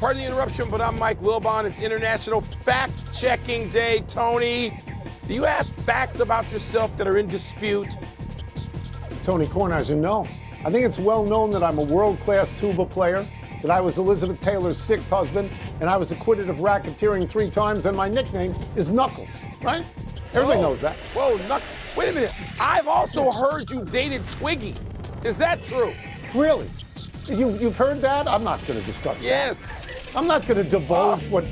Pardon the interruption, but I'm Mike Wilbon. It's International Fact-Checking Day. Tony, do you have facts about yourself that are in dispute? Tony Kornheiser, no. I think it's well known that I'm a world-class tuba player, that I was Elizabeth Taylor's sixth husband, and I was acquitted of racketeering 3 times, and my nickname is Knuckles, right? Everybody knows that. Whoa, wait a minute. I've also heard you dated Twiggy. Is that true? Really? You've heard that? I'm not going to discuss that. Yes. I'm not going to divulge what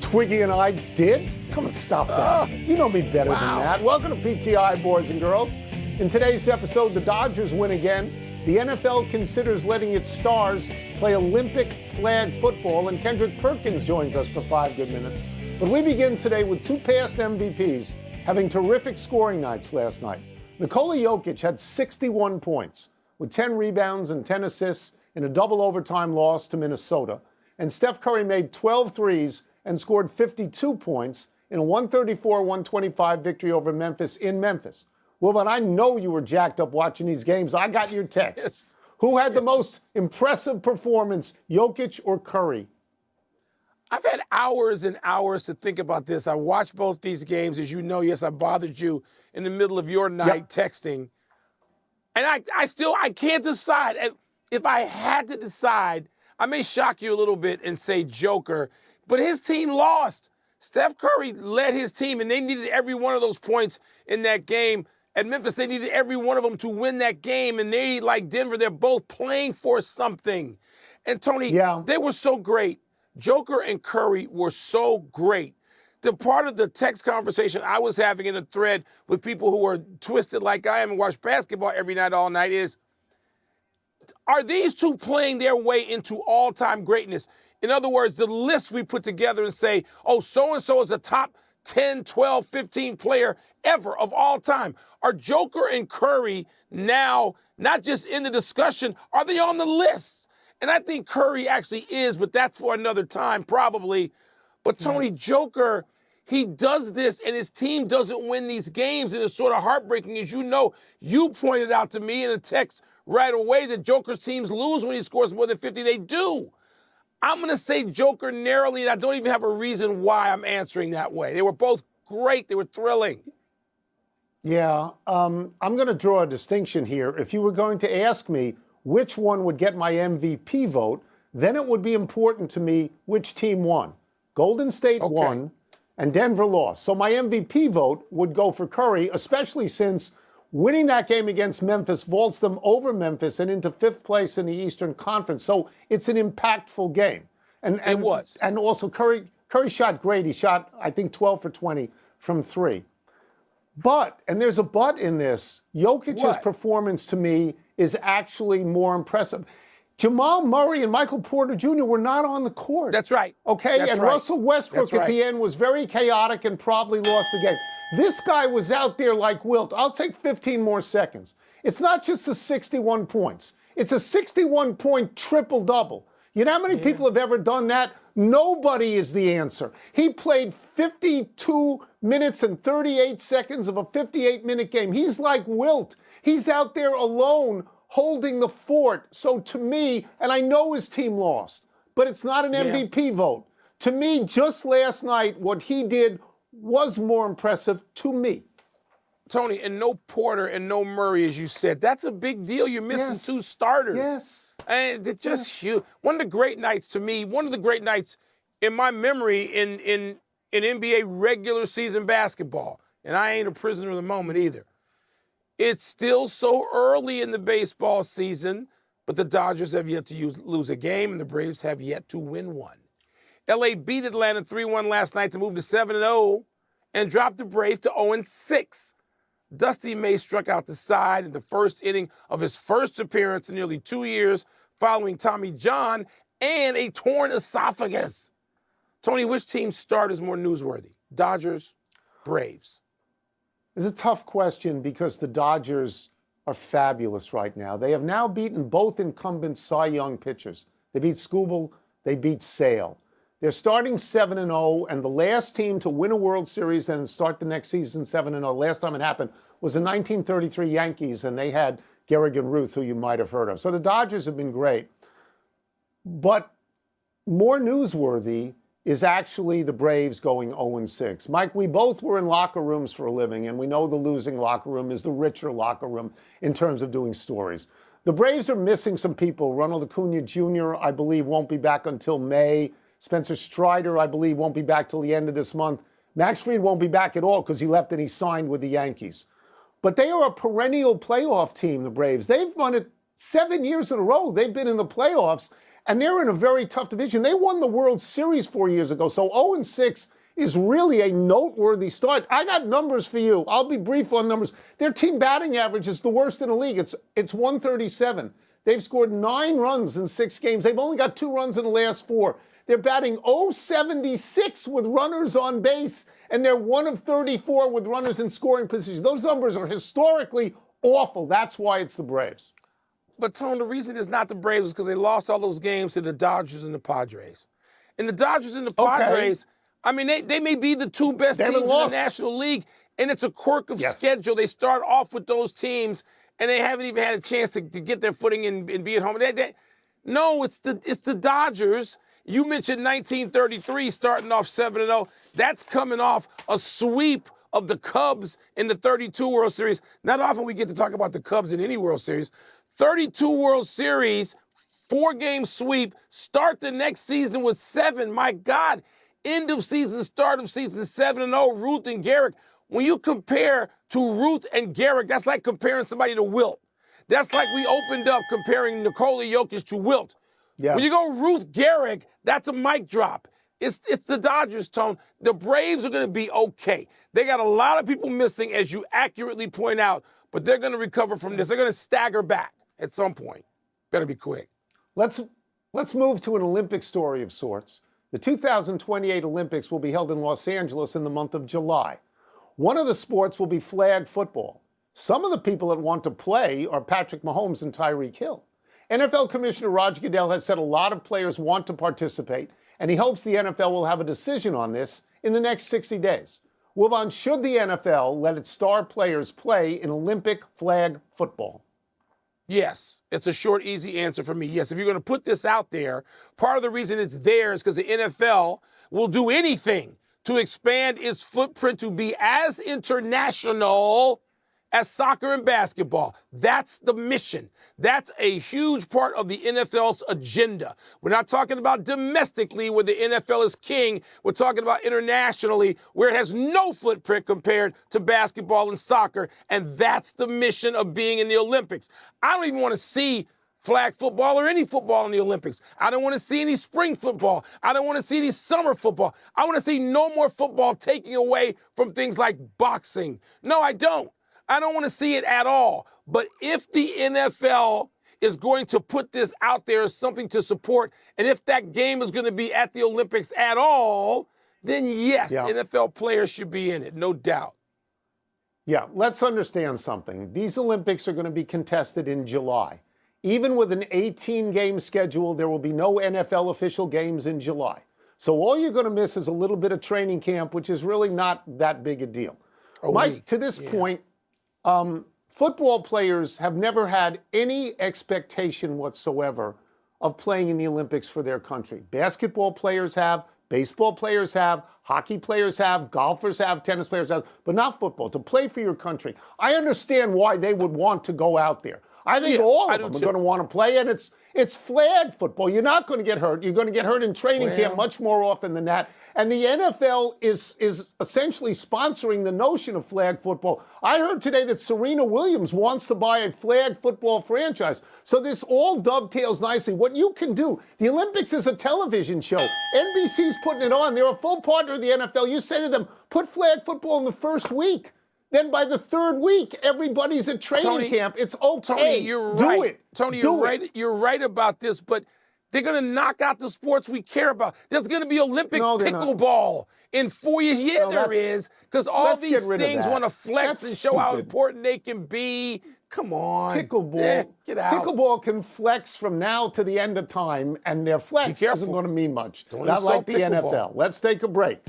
Twiggy and I did. Come on, stop that. You know me better than that. Welcome to PTI, boys and girls. In today's episode, the Dodgers win again. The NFL considers letting its stars play Olympic flag football, and Kendrick Perkins joins us for 5 good minutes. But we begin today with 2 past MVPs having terrific scoring nights last night. Nikola Jokic had 61 points with 10 rebounds and 10 assists in a double overtime loss to Minnesota. And Steph Curry made 12 threes and scored 52 points in a 134-125 victory over Memphis in Memphis. Well, but I know you were jacked up watching these games. I got your text. Yes. Who had the most impressive performance, Jokic or Curry? I've had hours and hours to think about this. I watched both these games. As you know, yes, I bothered you in the middle of your night texting. And I can't decide. If I had to decide, I may shock you a little bit and say Joker, but his team lost. Steph Curry led his team, and they needed every one of those points in that game. At Memphis, they needed every one of them to win that game, and they, like Denver, they're both playing for something. And, Tony, they were so great. Joker and Curry were so great. The part of the text conversation I was having in a thread with people who are twisted like I am and watch basketball every night, all night is, are these two playing their way into all-time greatness? In other words, the list we put together and say, oh, so-and-so is a top 10, 12, 15 player ever of all time. Are Joker and Curry now not just in the discussion, are they on the list? And I think Curry actually is, but that's for another time probably. But Tony, Joker, he does this and his team doesn't win these games, and it's sort of heartbreaking. As you know, you pointed out to me in a text right away that Joker's teams lose when he scores more than 50. They do. I'm going to say Joker narrowly, and I don't even have a reason why I'm answering that way. They were both great. They were thrilling. Yeah, I'm going to draw a distinction here. If you were going to ask me which one would get my MVP vote, then it would be important to me which team won. Golden State won, and Denver lost. So my MVP vote would go for Curry, especially since winning that game against Memphis vaults them over Memphis and into 5th place in the Eastern Conference. So it's an impactful game. And it was. And also Curry shot great. He shot, I think, 12 for 20 from 3. But, and there's a but in this, Jokic's performance to me is actually more impressive. Jamal Murray and Michael Porter Jr. were not on the court. That's right. Okay, That's and right. Russell Westbrook at the end was very chaotic and probably lost the game. This guy was out there like Wilt. I'll take 15 more seconds. It's not just the 61 points. It's a 61-point triple-double. You know how many people have ever done that? Nobody is the answer. He played 52 minutes and 38 seconds of a 58-minute game. He's like Wilt. He's out there alone holding the fort. So to me, and I know his team lost, but it's not an MVP vote. To me, just last night, what he did was more impressive to me. Tony, and no Porter and no Murray, as you said. That's a big deal. You're missing 2 starters. Yes. And it's just huge. One of the great nights to me, one of the great nights in my memory in NBA regular season basketball. And I ain't a prisoner of the moment either. It's still so early in the baseball season, but the Dodgers have yet to lose a game, and the Braves have yet to win one. LA beat Atlanta 3-1 last night to move to 7-0 and dropped the Braves to 0-6. Dusty May struck out the side in the first inning of his first appearance in nearly 2 years following Tommy John and a torn esophagus. Tony, which team's start is more newsworthy? Dodgers, Braves? It's a tough question because the Dodgers are fabulous right now. They have now beaten both incumbent Cy Young pitchers. They beat Skubal, they beat Sale. They're starting 7-0, and the last team to win a World Series and start the next season 7-0, last time it happened, was the 1933 Yankees, and they had Garrigan Ruth, who you might have heard of. So the Dodgers have been great. But more newsworthy is actually the Braves going 0-6. Mike, we both were in locker rooms for a living, and we know the losing locker room is the richer locker room in terms of doing stories. The Braves are missing some people. Ronald Acuna Jr., I believe, won't be back until May. Spencer Strider, I believe, won't be back till the end of this month. Max Fried won't be back at all because he left and he signed with the Yankees. But they are a perennial playoff team, the Braves. They've won it 7 years in a row. They've been in the playoffs, and they're in a very tough division. They won the World Series 4 years ago, so 0-6 is really a noteworthy start. I got numbers for you. I'll be brief on numbers. Their team batting average is the worst in the league. It's 137. They've scored 9 runs in 6 games. They've only got 2 runs in the last 4. They're batting .076 with runners on base, and they're 1 of 34 with runners in scoring position. Those numbers are historically awful. That's why it's the Braves. But, Tone, the reason it's not the Braves is because they lost all those games to the Dodgers and the Padres. And the Dodgers and the Padres, I mean, they may be the 2 best teams in the National League, and it's a quirk of schedule. They start off with those teams, and they haven't even had a chance to get their footing and be at home. No, it's the Dodgers. You mentioned 1933 starting off 7-0. That's coming off a sweep of the Cubs in the 32 World Series. Not often we get to talk about the Cubs in any World Series. 32 World Series, 4-game sweep. Start the next season with 7. My God. End of season, start of season, 7-0. Ruth and Gehrig. When you compare to Ruth and Gehrig, that's like comparing somebody to Wilt. That's like we opened up comparing Nikola Jokic to Wilt. Yeah. When you go Ruth Gehrig, that's a mic drop. It's the Dodgers, Tone. The Braves are going to be okay. They got a lot of people missing, as you accurately point out, but they're going to recover from this. They're going to stagger back at some point. Better be quick. Let's move to an Olympic story of sorts. The 2028 Olympics will be held in Los Angeles in the month of July. One of the sports will be flag football. Some of the people that want to play are Patrick Mahomes and Tyreek Hill. NFL Commissioner Roger Goodell has said a lot of players want to participate, and he hopes the NFL will have a decision on this in the next 60 days. Wilbon, should the NFL let its star players play in Olympic flag football? Yes. It's a short, easy answer for me. Yes. If you're going to put this out there, part of the reason it's there is because the NFL will do anything to expand its footprint to be as international as soccer and basketball. That's the mission. That's a huge part of the NFL's agenda. We're not talking about domestically where the NFL is king. We're talking about internationally where it has no footprint compared to basketball and soccer. And that's the mission of being in the Olympics. I don't even want to see flag football or any football in the Olympics. I don't want to see any spring football. I don't want to see any summer football. I want to see no more football taking away from things like boxing. No, I don't. I don't want to see it at all. But if the NFL is going to put this out there as something to support, and if that game is going to be at the Olympics at all, then yes, NFL players should be in it, no doubt. Yeah, let's understand something. These Olympics are going to be contested in July. Even with an 18-game schedule, there will be no NFL official games in July. So all you're going to miss is a little bit of training camp, which is really not that big a deal. Mike, to this point, football players have never had any expectation whatsoever of playing in the Olympics for their country. Basketball players have, baseball players have, hockey players have, golfers have, tennis players have, but not football. To play for your country. I understand why they would want to go out there. I think all of them are going to want to play, and it's flag football. You're not going to get hurt. You're going to get hurt in training camp much more often than that. And the NFL is essentially sponsoring the notion of flag football. I heard today that Serena Williams wants to buy a flag football franchise. So this all dovetails nicely. What you can do, the Olympics is a television show. NBC's putting it on. They're a full partner of the NFL. You say to them, put flag football in the first week. Then by the third week, everybody's at training camp. It's okay. Tony, you're right. Do it. Tony, you're right. You're right about this, but they're going to knock out the sports we care about. There's going to be Olympic pickleball in 4 years. Yeah, there is, because all these things want to flex and show how important they can be. Come on. Pickleball. Get out. Pickleball can flex from now to the end of time, and their flex isn't going to mean much. Not like the NFL. Let's take a break.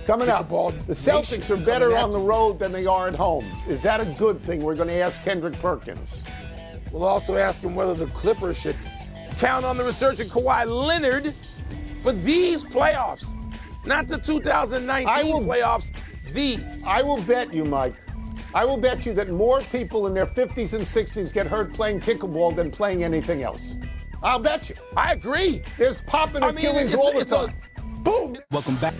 Coming up, the Celtics are better on the road than they are at home. Is that a good thing? We're going to ask Kendrick Perkins. We'll also ask him whether the Clippers should count on the resurgent Kawhi Leonard for these playoffs, not the 2019 playoffs, these. I will bet you, Mike. I will bet you that more people in their 50s and 60s get hurt playing pickleball than playing anything else. I'll bet you. I agree. There's popping Achilles all the time. Boom. Welcome back.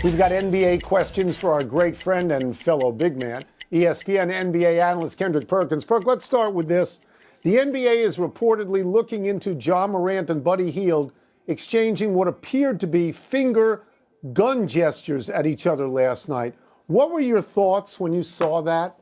We've got NBA questions for our great friend and fellow big man, ESPN NBA analyst Kendrick Perkins. Perk, let's start with this. The NBA is reportedly looking into Ja Morant and Buddy Hield exchanging what appeared to be finger gun gestures at each other last night. What were your thoughts when you saw that?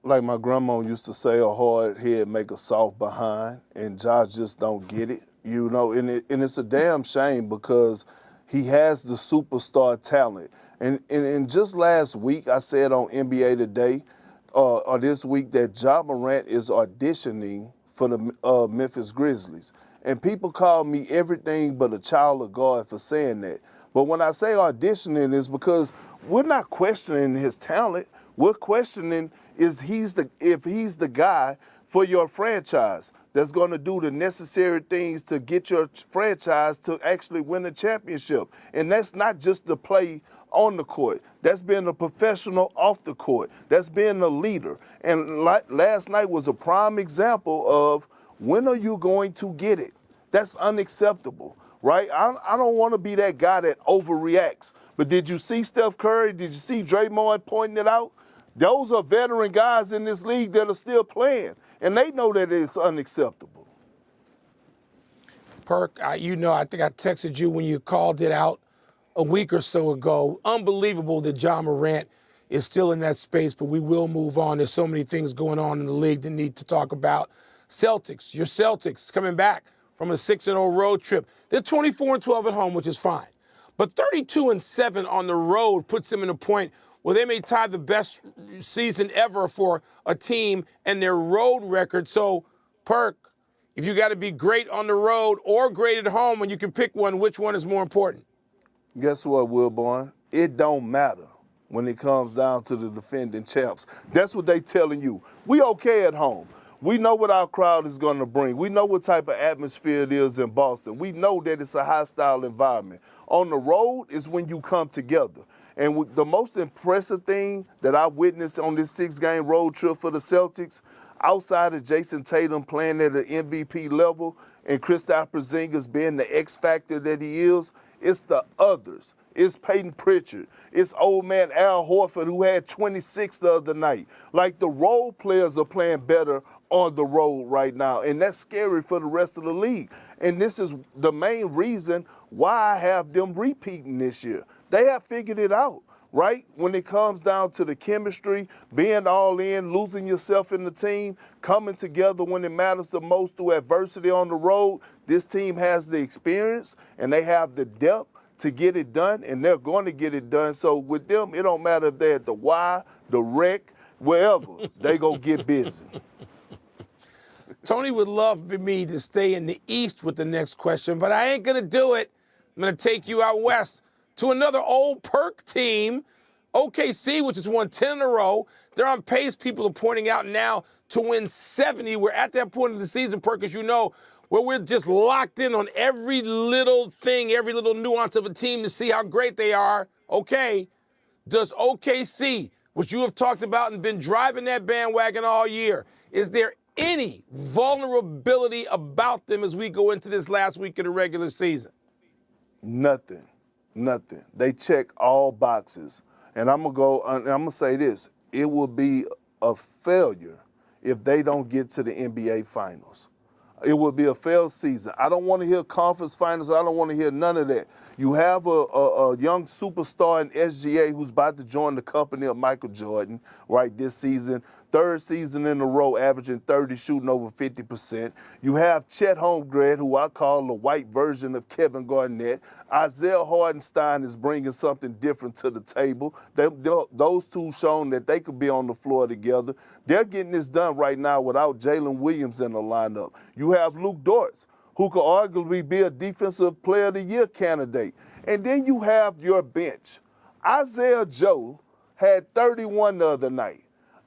Like my grandma used to say, a hard head make a soft behind, and Josh just don't get it, you know. And it's a damn shame because he has the superstar talent. And just last week, I said on NBA Today, or this week, that Ja Morant is auditioning for the Memphis Grizzlies. And people call me everything but a child of God for saying that. But when I say auditioning, it's because we're not questioning his talent. We're questioning if he's the guy for your franchise that's going to do the necessary things to get your franchise to actually win a championship. And that's not just the play on the court. That's being a professional off the court. That's being a leader. And last night was a prime example of when are you going to get it? That's unacceptable, right? I don't want to be that guy that overreacts. But did you see Steph Curry? Did you see Draymond pointing it out? Those are veteran guys in this league that are still playing, and they know that it's unacceptable. Perk, I think I texted you when you called it out a week or so ago. Unbelievable that Ja Morant is still in that space, but we will move on. There's so many things going on in the league that need to talk about. Celtics, your Celtics coming back from a 6-0 road trip. They're 24-12 at home, which is fine. But 32-7 on the road puts them in a point where they may tie the best season ever for a team and their road record. So, Perk, if you got to be great on the road or great at home and you can pick one, which one is more important? Guess what, Wilborn? It don't matter when it comes down to the defending champs. That's what they telling you. We okay at home. We know what our crowd is going to bring. We know what type of atmosphere it is in Boston. We know that it's a hostile environment. On the road is when you come together. And the most impressive thing that I witnessed on this 6-game road trip for the Celtics, outside of Jason Tatum playing at an MVP level and Kristaps Porzingis being the X factor that he is, it's the others. It's Peyton Pritchard. It's old man Al Horford, who had 26 the other night. Like, the role players are playing better on the road right now, and that's scary for the rest of the league. And this is the main reason why I have them repeating this year. They have figured it out, right? When it comes down to the chemistry, being all in, losing yourself in the team, coming together when it matters the most through adversity on the road, this team has the experience and they have the depth to get it done, and they're going to get it done. So with them, it don't matter if they're at the Y, the Rec, wherever, they go get busy. Tony would love for me to stay in the East with the next question, but I ain't going to do it. I'm going to take you out west to another old Perk team, OKC, which has won 10 in a row. They're on pace. People are pointing out now to win 70. We're at that point of the season, Perk, as you know, where we're just locked in on every little thing, every little nuance of a team to see how great they are. Okay, does OKC, which you have talked about and been driving that bandwagon all year, is there any vulnerability about them as we go into this last week of the regular season? Nothing. They check all boxes. And I'm gonna say this. It will be a failure if they don't get to the NBA Finals. It will be a failed season. I don't want to hear conference finals. I don't want to hear none of that. You have a young superstar in SGA who's about to join the company of Michael Jordan, right, this season. Third season in a row, averaging 30, shooting over 50%. You have Chet Holmgren, who I call the white version of Kevin Garnett. Isaiah Hardenstein is bringing something different to the table. Those two shown that they could be on the floor together. They're getting this done right now without Jalen Williams in the lineup. You have Luke Dortz, who could arguably be a Defensive Player of the Year candidate. And then you have your bench. Isaiah Joe had 31 the other night.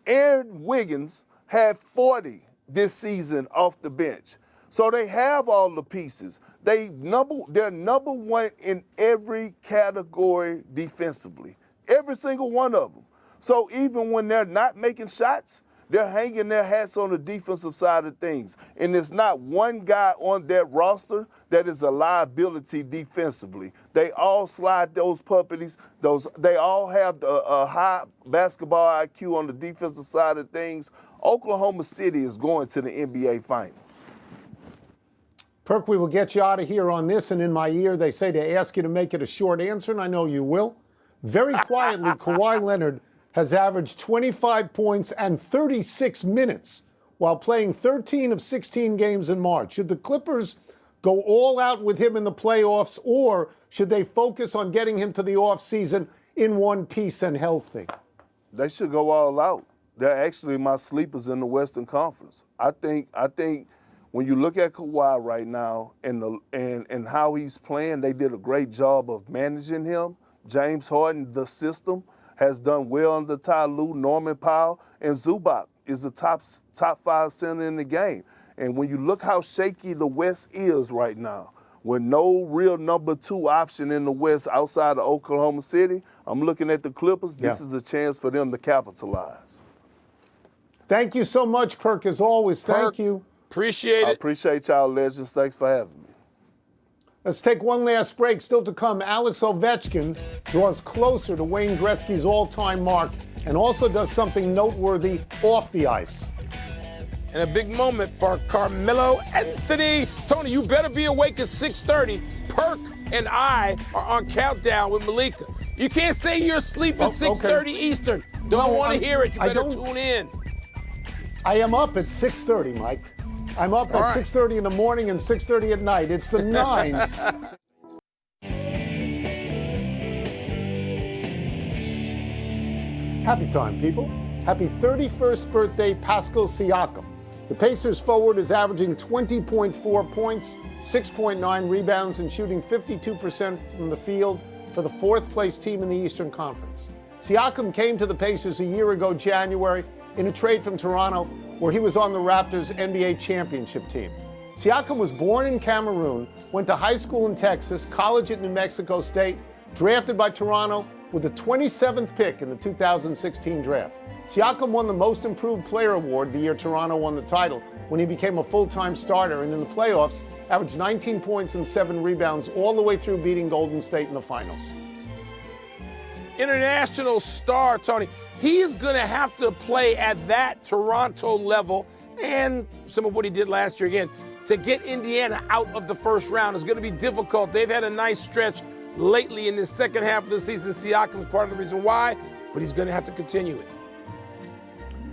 Aaron Wiggins had 40 this season off the bench. So they have all the pieces. They're number one in every category defensively, every single one of them. So even when they're not making shots, they're hanging their hats on the defensive side of things. And there's not one guy on that roster that is a liability defensively. They all slide those puppies. They all have a high basketball IQ on the defensive side of things. Oklahoma City is going to the NBA Finals. Perk, we will get you out of here on this. And in my ear, they say to ask you to make it a short answer, and I know you will. Very quietly, Kawhi Leonard has averaged 25 points and 36 minutes while playing 13 of 16 games in March. Should the Clippers go all out with him in the playoffs, or should they focus on getting him to the offseason in one piece and healthy? They should go all out. They're actually my sleepers in the Western Conference. I think when you look at Kawhi right now and how he's playing, they did a great job of managing him. James Harden, the system, has done well under Ty Lue, Norman Powell, and Zubac is the top 5 center in the game. And when you look how shaky the West is right now, with no real number 2 option in the West outside of Oklahoma City, I'm looking at the Clippers. This is a chance for them to capitalize. Thank you so much, Perk, as always. Thank you. Appreciate it. I appreciate y'all, legends. Thanks for having me. Let's take one last break. Still to come, Alex Ovechkin draws closer to Wayne Gretzky's all-time mark and also does something noteworthy off the ice. And a big moment for Carmelo Anthony. Tony, you better be awake at 6:30. Perk and I are on Countdown with Malika. You can't say you're asleep at 6:30 Eastern. Don't want to hear it. You better tune in. I am up at 6:30, Mike. I'm up at 6:30 in the morning and 6:30 at night. It's the nines. Happy time, people. Happy 31st birthday, Pascal Siakam. The Pacers forward is averaging 20.4 points, 6.9 rebounds, and shooting 52% from the field for the 4th place team in the Eastern Conference. Siakam came to the Pacers a year ago, January, in a trade from Toronto, where he was on the Raptors' NBA championship team. Siakam was born in Cameroon, went to high school in Texas, college at New Mexico State, drafted by Toronto with the 27th pick in the 2016 draft. Siakam won the Most Improved Player award the year Toronto won the title when he became a full-time starter, and in the playoffs, averaged 19 points and 7 rebounds all the way through beating Golden State in the finals. International star, Tony. He is going to have to play at that Toronto level and some of what he did last year again to get Indiana out of the first round. It's going to be difficult. They've had a nice stretch lately in the second half of the season. Siakam's part of the reason why, but he's going to have to continue it.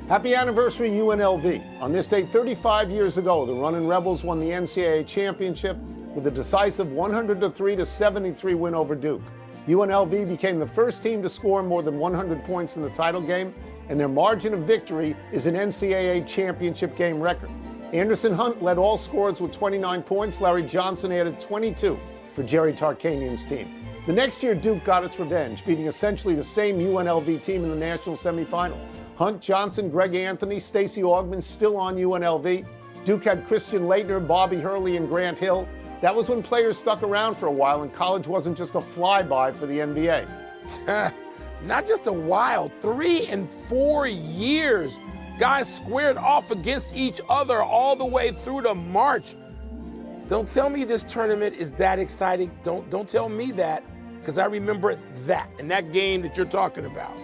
Happy anniversary, UNLV. On this date 35 years ago, the Runnin' Rebels won the NCAA championship with a decisive 103-73 win over Duke. UNLV became the first team to score more than 100 points in the title game, and their margin of victory is an NCAA championship game record. Anderson Hunt led all scorers with 29 points. Larry Johnson added 22 for Jerry Tarkanian's team. The next year, Duke got its revenge, beating essentially the same UNLV team in the national semifinal. Hunt, Johnson, Greg Anthony, Stacey Augmon still on UNLV. Duke had Christian Laettner, Bobby Hurley, and Grant Hill. That was when players stuck around for a while and college wasn't just a flyby for the NBA. Not just a while, 3 and 4 years. Guys squared off against each other all the way through to March. Don't tell me this tournament is that exciting. Don't tell me that, because I remember that and that game that you're talking about.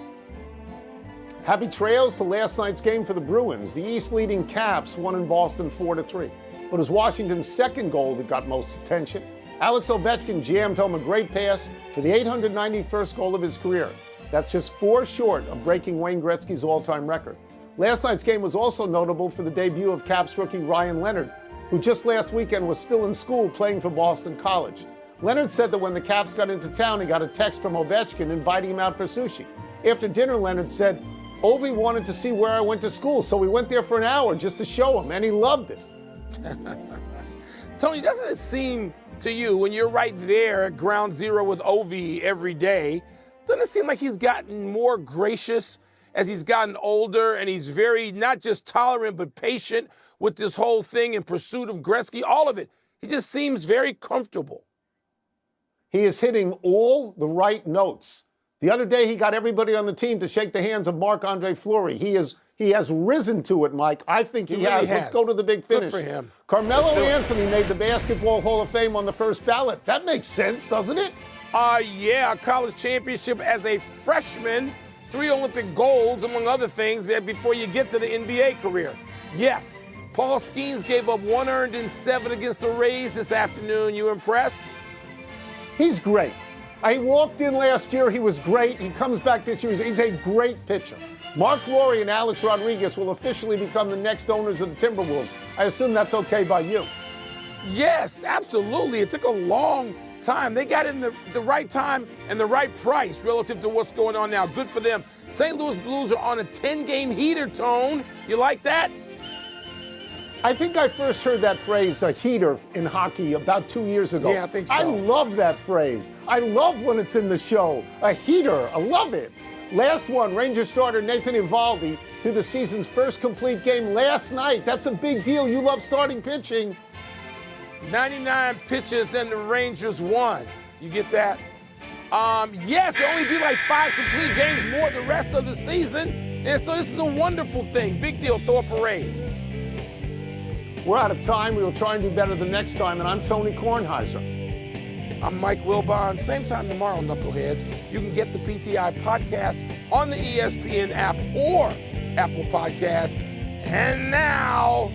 Happy trails to last night's game for the Bruins. The East leading Caps won in Boston 4-3. But it was Washington's second goal that got most attention. Alex Ovechkin jammed home a great pass for the 891st goal of his career. That's just 4 short of breaking Wayne Gretzky's all-time record. Last night's game was also notable for the debut of Caps rookie Ryan Leonard, who just last weekend was still in school playing for Boston College. Leonard said that when the Caps got into town, he got a text from Ovechkin inviting him out for sushi. After dinner, Leonard said, "Ovi wanted to see where I went to school, so we went there for an hour just to show him, and he loved it." Tony, doesn't it seem to you, when you're right there at ground zero with Ovi every day, doesn't it seem like he's gotten more gracious as he's gotten older, and he's very not just tolerant but patient with this whole thing in pursuit of Gretzky, all of it. He just seems very comfortable. He is hitting all the right notes. The other day, he got everybody on the team to shake the hands of Marc-Andre Fleury. He has risen to it, Mike. I think he really has. Let's go to the big finish. Good for him. Carmelo Anthony made the Basketball Hall of Fame on the first ballot. That makes sense, doesn't it? Yeah, a college championship as a freshman, 3 Olympic golds, among other things, before you get to the NBA career. Yes, Paul Skeens gave up 1 earned in 7 against the Rays this afternoon. You impressed? He's great. He walked in last year. He was great. He comes back this year. He's a great pitcher. Mark Laurie and Alex Rodriguez will officially become the next owners of the Timberwolves. I assume that's okay by you. Yes, absolutely. It took a long time. They got in the right time and the right price relative to what's going on now. Good for them. St. Louis Blues are on a 10-game heater, Tone. You like that? I think I first heard that phrase, a heater, in hockey about 2 years ago. Yeah, I think so. I love that phrase. I love when it's in the show. A heater. I love it. Last one, Ranger starter Nathan Eovaldi to the season's first complete game last night. That's a big deal. You love starting pitching. 99 pitches and the Rangers won. You get that? Yes, it'll only be like 5 complete games more the rest of the season. And so this is a wonderful thing. Big deal. Throw a parade. We're out of time. We will try and do better the next time. And I'm Tony Kornheiser. I'm Mike Wilbon. Same time tomorrow, Knuckleheads. You can get the PTI podcast on the ESPN app or Apple Podcasts. And now...